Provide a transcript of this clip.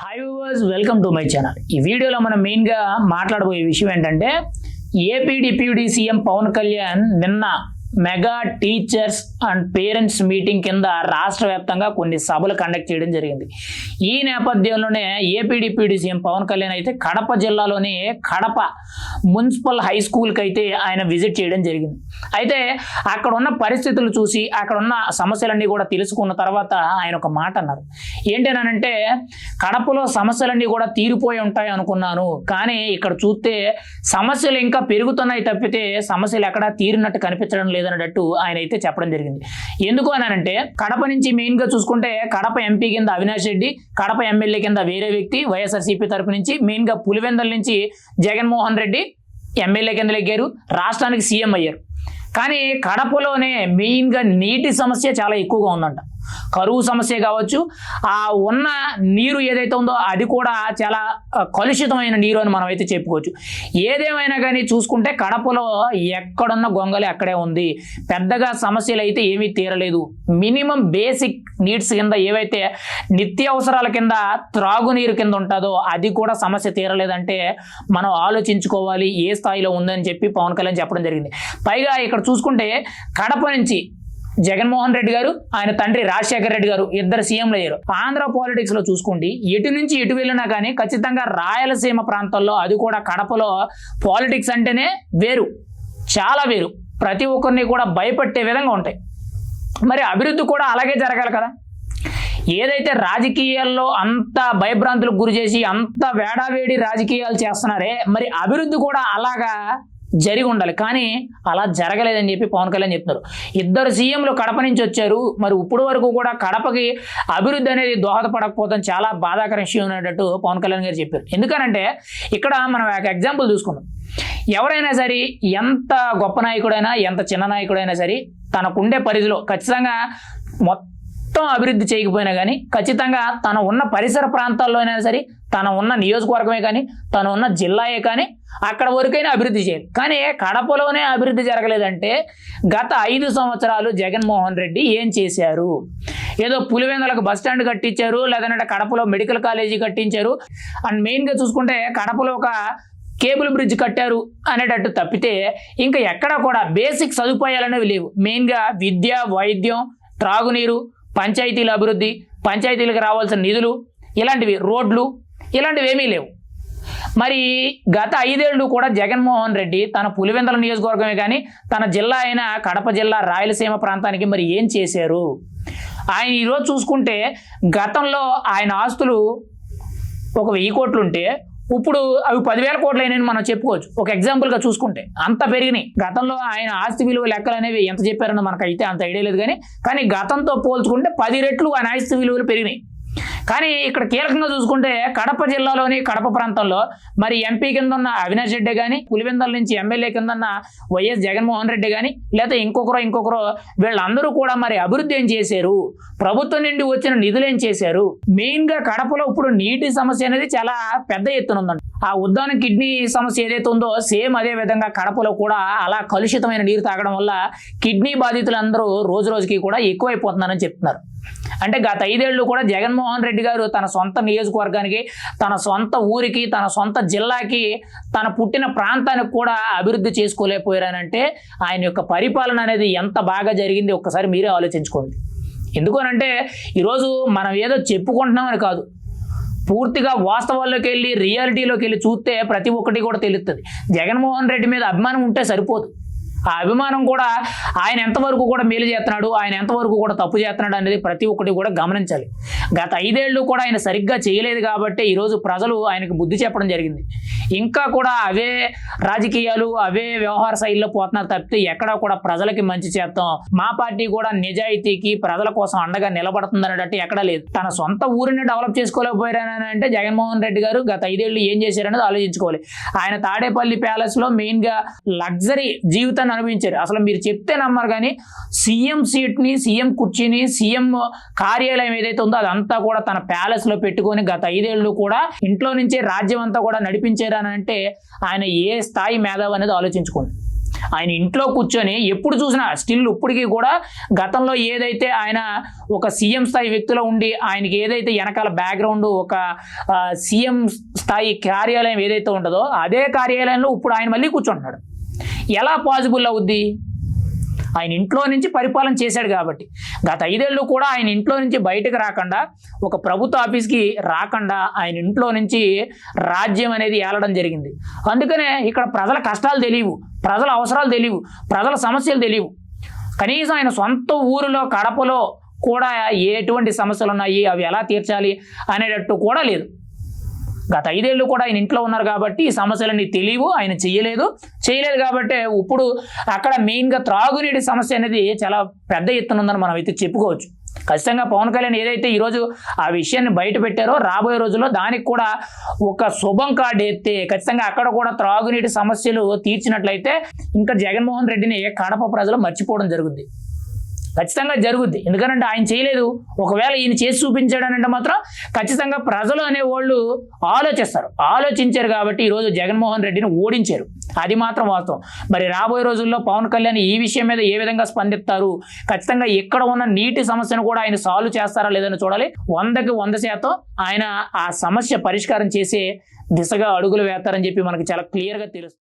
Hi viewers, welcome to my channel. ఈ వీడియోలో మనం మెయిన్గా మాట్లాడబోయే విషయం ఏంటంటే AP deputy CM Pawan Kalyan నిన్న mega teachers and parents meeting కింద రాష్ట్ర వ్యాప్తంగా కొన్ని సభలు కండక్ట్ చేయడం జరిగింది. ఈ నేపథ్యంలోనే AP deputy CM Pawan Kalyan అయితే కడప జిల్లాలోని కడప మున్సిపల్ హై స్కూల్కి అయితే ఆయన విజిట్ చేయడం జరిగింది. అయితే అక్కడ ఉన్న పరిస్థితులు చూసి అక్కడ ఉన్న సమస్యలన్నీ కూడా తెలుసుకున్న తర్వాత ఆయన ఒక మాట అన్నారు. ఏంటనంటే కడపలో సమస్యలన్నీ కూడా తీరిపోయి ఉంటాయి అనుకున్నాను, కానీ ఇక్కడ చూస్తే సమస్యలు ఇంకా పెరుగుతున్నాయి తప్పితే సమస్యలు ఎక్కడా తీరినట్టు కనిపించడం లేదన్నట్టు ఆయన అయితే చెప్పడం జరిగింది. ఎందుకు అనంటే కడప నుంచి మెయిన్ గా చూసుకుంటే కడప ఎంపీ కింద అవినాష్ రెడ్డి, కడప ఎమ్మెల్యే కింద వేరే వ్యక్తి వైఎస్ఆర్సీపీ తరపు నుంచి మెయిన్ గా పులివెందుల నుంచి జగన్మోహన్ రెడ్డి ఎమ్మెల్యే కింద లెగ్గారు, రాష్ట్రానికి సీఎం అయ్యారు. కానీ కడపలోనే మెయిన్గా నీటి సమస్య చాలా ఎక్కువగా ఉందంట. కరువు సమస్య కావచ్చు, ఆ ఉన్న నీరు ఏదైతే ఉందో అది కూడా చాలా కలుషితమైన నీరు అని మనం అయితే చెప్పుకోవచ్చు. ఏదేమైనా కానీ చూసుకుంటే కడపలో ఎక్కడున్న గొంగలి అక్కడే ఉంది. పెద్దగా సమస్యలు అయితే ఏమీ తీరలేదు. మినిమం బేసిక్ నీడ్స్ కింద ఏవైతే నిత్యావసరాల కింద త్రాగునీరు కింద ఉంటుందో అది కూడా సమస్య తీరలేదంటే మనం ఆలోచించుకోవాలి ఏ స్థాయిలో ఉందని చెప్పి పవన్ కళ్యాణ్ చెప్పడం జరిగింది. పైగా ఇక్కడ చూసుకుంటే కడప నుంచి జగన్మోహన్ రెడ్డి గారు, ఆయన తండ్రి రాజశేఖర రెడ్డి గారు ఇద్దరు సీఎంలు అయ్యారు. ఆంధ్ర పాలిటిక్స్ లో చూసుకోండి, ఎటు నుంచి ఎటు వెళ్ళినా కానీ ఖచ్చితంగా రాయలసీమ ప్రాంతాల్లో, అది కూడా కడపలో పాలిటిక్స్ అంటేనే వేరు, చాలా వేరు. ప్రతి ఒక్కరిని కూడా భయపెట్టే విధంగా ఉంటాయి. మరి అభివృద్ధి కూడా అలాగే జరగాలి కదా. ఏదైతే రాజకీయాల్లో అంత భయభ్రాంతులకు గురి చేసి అంత వేడావేడి రాజకీయాలు చేస్తున్నారే, మరి అభివృద్ధి కూడా అలాగా జరిగి ఉండాలి. కానీ అలా జరగలేదని చెప్పి పవన్ కళ్యాణ్ చెప్తున్నారు. ఇద్దరు సీఎంలు కడప నుంచి వచ్చారు, మరి ఇప్పుడు వరకు కూడా కడపకి అభివృద్ధి అనేది దోహదపడకపోవడం చాలా బాధాకర విషయం అనేటట్టు పవన్ కళ్యాణ్ గారు చెప్పారు. ఎందుకనంటే ఇక్కడ మనం ఒక ఎగ్జాంపుల్ చూసుకుందాం. ఎవరైనా సరే, ఎంత గొప్ప నాయకుడైనా ఎంత చిన్న నాయకుడైనా సరే, తనకుండే పరిధిలో ఖచ్చితంగా మొత్తం అభివృద్ధి చేయకపోయినా కానీ ఖచ్చితంగా తన ఉన్న పరిసర ప్రాంతాల్లో అయినా సరే, తన ఉన్న నియోజకవర్గమే కానీ తను ఉన్న జిల్లాయే కానీ అక్కడ వరకైనా అభివృద్ధి చేయాలి. కానీ కడపలోనే అభివృద్ధి జరగలేదంటే గత 5 సంవత్సరాలు జగన్మోహన్ రెడ్డి ఏం చేశారు? ఏదో పులివెందులకు బస్ స్టాండ్ కట్టించారు, లేదంటే కడపలో మెడికల్ కాలేజీ కట్టించారు, అండ్ మెయిన్గా చూసుకుంటే కడపలో ఒక కేబుల్ బ్రిడ్జ్ కట్టారు అనేటట్టు తప్పితే ఇంకా ఎక్కడా కూడా బేసిక్ సదుపాయాలనేవి లేవు. మెయిన్గా విద్య, వైద్యం, త్రాగునీరు, పంచాయతీల అభివృద్ధి, పంచాయతీలకు రావాల్సిన నిధులు, ఇలాంటివి రోడ్లు, ఇలాంటివి ఏమీ లేవు. మరి గత 5 ఏళ్ళు కూడా జగన్మోహన్ రెడ్డి తన పులివెందుల నియోజకవర్గమే కానీ తన జిల్లా అయిన కడప జిల్లా రాయలసీమ ప్రాంతానికి మరి ఏం చేశారు? ఆయన ఈరోజు చూసుకుంటే గతంలో ఆయన ఆస్తులు ఒక 1000 కోట్లు ఉంటే ఇప్పుడు అవి 10,000 కోట్లు అయినాయని మనం చెప్పుకోవచ్చు. ఒక ఎగ్జాంపుల్గా చూసుకుంటే అంత పెరిగినాయి. గతంలో ఆయన ఆస్తి విలువ లెక్కలు అనేవి ఎంత చెప్పారని మనకు అయితే అంత ఐడియా లేదు, కానీ గతంతో పోల్చుకుంటే 10 రెట్లు ఆయన ఆస్తి విలువలు పెరిగినాయి. కానీ ఇక్కడ కీలకంగా చూసుకుంటే కడప జిల్లాలోని కడప ప్రాంతంలో మరి ఎంపీ కింద ఉన్న అవినాష్ రెడ్డి కానీ, పులివెందుల నుంచి ఎమ్మెల్యే కింద ఉన్న వైఎస్ జగన్మోహన్ రెడ్డి కానీ, లేకపోతే ఇంకొకరు వీళ్ళందరూ కూడా మరి అభివృద్ధి ఏం చేశారు? ప్రభుత్వం నుండి వచ్చిన నిధులు ఏం చేశారు? మెయిన్గా కడపలో ఇప్పుడు నీటి సమస్య అనేది చాలా పెద్ద ఎత్తున ఉందండి. ఆ ఉద్దాన కిడ్నీ సమస్య ఏదైతే ఉందో సేమ్ అదే విధంగా కడపలో కూడా అలా కలుషితమైన నీరు తాగడం వల్ల కిడ్నీ బాధితులందరూ రోజు రోజుకి కూడా ఎక్కువైపోతున్నారని చెప్తున్నారు. అంటే గత 5 ఏళ్ళు కూడా జగన్మోహన్ రెడ్డి గారు తన సొంత నియోజకవర్గానికి, తన సొంత ఊరికి, తన సొంత జిల్లాకి, తన పుట్టిన ప్రాంతానికి కూడా అభివృద్ధి చేసుకోలేకపోయారనంటే ఆయన యొక్క పరిపాలన అనేది ఎంత బాగా జరిగింది ఒక్కసారి మీరే ఆలోచించుకోండి. ఎందుకనంటే ఈరోజు మనం ఏదో చెప్పుకుంటున్నామని కాదు, పూర్తిగా వాస్తవాల్లోకి వెళ్ళి రియాలిటీలోకి వెళ్ళి చూస్తే ప్రతి ఒక్కటి కూడా తెలుస్తుంది. జగన్మోహన్ రెడ్డి మీద అభిమానం ఉంటే సరిపోదు. ఆ అభిమానం కూడా ఆయన ఎంతవరకు కూడా మేలు చేస్తున్నాడు, ఆయన ఎంతవరకు కూడా తప్పు చేస్తున్నాడు అనేది ప్రతి ఒక్కటి కూడా గమనించాలి. గత 5 ఏళ్ళు కూడా ఆయన సరిగ్గా చేయలేదు కాబట్టి ఈరోజు ప్రజలు ఆయనకు బుద్ధి చెప్పడం జరిగింది. ఇంకా కూడా అవే రాజకీయాలు, అవే వ్యవహార శైలిలో పోతున్నారు తప్పితే ఎక్కడా కూడా ప్రజలకి మంచి చేద్దాం, మా పార్టీ కూడా నిజాయితీకి ప్రజల కోసం అండగా నిలబడుతుంది అనేటట్టు ఎక్కడా లేదు. తన సొంత ఊరిని డెవలప్ చేసుకోలేకపోయారని అంటే జగన్మోహన్ రెడ్డి గారు గత 5 ఏళ్ళు ఏం చేశారనేది ఆలోచించుకోవాలి. ఆయన తాడేపల్లి ప్యాలెస్ లో మెయిన్గా లగ్జరీ జీవితాన్ని అనుభవించారు. అసలు మీరు చెప్తే నమ్మరు, కానీ సీఎం సీట్ని, సీఎం కుర్చీని, సీఎం కార్యాలయం ఏదైతే ఉందో అదంతా కూడా తన ప్యాలెస్ లో పెట్టుకొని గత 5 ఏళ్ళు కూడా ఇంట్లో నుంచే రాజ్యం అంతా కూడా నడిపించారని అంటే ఆయన ఏ స్థాయి మేధావి అనేది ఆలోచించుకోండి. ఆయన ఇంట్లో కూర్చొని ఎప్పుడు చూసినా స్టిల్ ఇప్పటికీ కూడా గతంలో ఏదైతే ఆయన ఒక సీఎం స్థాయి వ్యక్తిలో ఉండి ఆయనకి ఏదైతే వెనకాల బ్యాక్గ్రౌండ్ ఒక సీఎం స్థాయి కార్యాలయం ఏదైతే ఉంటుందో అదే కార్యాలయంలో ఇప్పుడు ఆయన మళ్ళీ కూర్చుంటున్నాడు. ఎలా పాసిబుల్ అవుద్ది? ఆయన ఇంట్లో నుంచి పరిపాలన చేశాడు కాబట్టి. గత 5 ఏళ్ళు కూడా ఆయన ఇంట్లో నుంచి బయటకు రాకుండా, ఒక ప్రభుత్వ ఆఫీస్కి రాకుండా ఆయన ఇంట్లో నుంచి రాజ్యం అనేది ఏలడం జరిగింది. అందుకనే ఇక్కడ ప్రజల కష్టాలు తెలియవు, ప్రజల అవసరాలు తెలియవు, ప్రజల సమస్యలు తెలియవు. కనీసం ఆయన సొంత ఊరిలో కడపలో కూడా ఎటువంటి సమస్యలు ఉన్నాయి, అవి ఎలా తీర్చాలి అనేటట్టు కూడా లేదు. గత 5 ఏళ్ళు కూడా ఆయన ఇంట్లో ఉన్నారు కాబట్టి ఈ సమస్యలన్నీ తెలియవు, ఆయన చేయలేదు కాబట్టి ఇప్పుడు అక్కడ మెయిన్గా త్రాగునీటి సమస్య అనేది చాలా పెద్ద ఎత్తున ఉందని మనం అయితే చెప్పుకోవచ్చు. ఖచ్చితంగా పవన్ కళ్యాణ్ ఏదైతే ఈరోజు ఆ విషయాన్ని బయట పెట్టారో రాబోయే రోజుల్లో దానికి కూడా ఒక శుభం కార్డు ఎత్తే ఖచ్చితంగా అక్కడ కూడా త్రాగునీటి సమస్యలు తీర్చినట్లయితే ఇంకా జగన్మోహన్ రెడ్డిని కడప ప్రజలు మర్చిపోవడం జరుగుద్ది. ఖచ్చితంగా జరుగుద్ది. ఎందుకంటే ఆయన చేయలేదు, ఒకవేళ ఈయన చేసి చూపించాడనంటే మాత్రం ఖచ్చితంగా ప్రజలు అనేవాళ్ళు ఆలోచించారు కాబట్టి ఈరోజు జగన్మోహన్ రెడ్డిని ఓడించారు. అది మాత్రం వాస్తవం. మరి రాబోయే రోజుల్లో పవన్ కళ్యాణ్ ఈ విషయం మీద ఏ విధంగా స్పందిస్తారు, ఖచ్చితంగా ఎక్కడ ఉన్న నీటి సమస్యను కూడా ఆయన సాల్వ్ చేస్తారా లేదని చూడాలి. 100కి 100% ఆయన ఆ సమస్య పరిష్కారం చేసే దిశగా అడుగులు వేస్తారని చెప్పి మనకి చాలా క్లియర్గా తెలుస్తుంది.